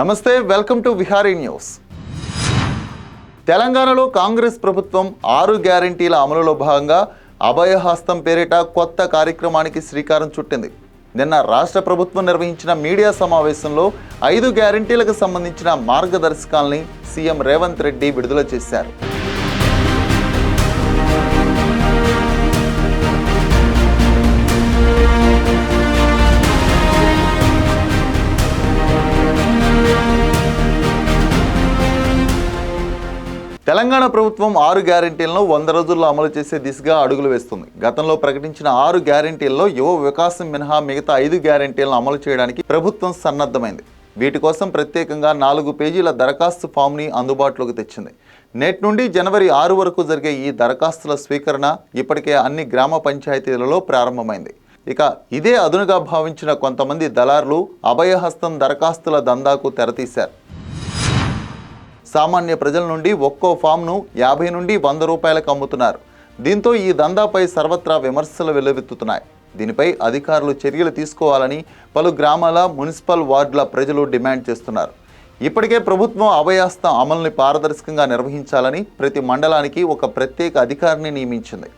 నమస్తే, welcome to Vihari news. తెలంగాణలో కాంగ్రెస్ ప్రభుత్వం 6 గ్యారెంటీల అమలులో భాగంగా అభయహస్తం పేరిట కొత్త కార్యక్రమానికి శ్రీకారం చుట్టింది. నిన్న రాష్ట్ర ప్రభుత్వం నిర్వహించిన మీడియా సమావేశంలో 5 గ్యారెంటీలకు సంబంధించిన మార్గదర్శకాల్ని సీఎం రేవంత్ రెడ్డి విడుదల చేశారు. తెలంగాణ ప్రభుత్వం 6 గ్యారెంటీలను 100 రోజుల్లో అమలు చేసే దిశగా అడుగులు వేస్తుంది. గతంలో ప్రకటించిన 6 గ్యారెంటీల్లో యువ వికాసం మినహా మిగతా 5 గ్యారెంటీలను అమలు చేయడానికి ప్రభుత్వం సన్నద్ధమైంది. వీటి కోసం ప్రత్యేకంగా 4 పేజీల దరఖాస్తు ఫామ్ని అందుబాటులోకి తెచ్చింది. నేటి నుండి జనవరి 6 వరకు జరిగే ఈ దరఖాస్తుల స్వీకరణ ఇప్పటికే అన్ని గ్రామ పంచాయతీలలో ప్రారంభమైంది. ఇక ఇదే అదునుగా భావించిన కొంతమంది దళారులు అభయహస్తం దరఖాస్తుల దందాకు తెరతీశారు. సామాన్య ప్రజల నుండి ఒక్కో ఫామ్ను 50 నుండి 100 రూపాయలకు అమ్ముతున్నారు. దీంతో ఈ దందాపై సర్వత్రా విమర్శలు వెల్లువెత్తుతున్నాయి. దీనిపై అధికారులు చర్యలు తీసుకోవాలని పలు గ్రామాల మున్సిపల్ వార్డుల ప్రజలు డిమాండ్ చేస్తున్నారు. ఇప్పటికే ప్రభుత్వం అభయహస్తం అమలుని పారదర్శకంగా నిర్వహించాలని ప్రతి మండలానికి ఒక ప్రత్యేక అధికారిని నియమించింది.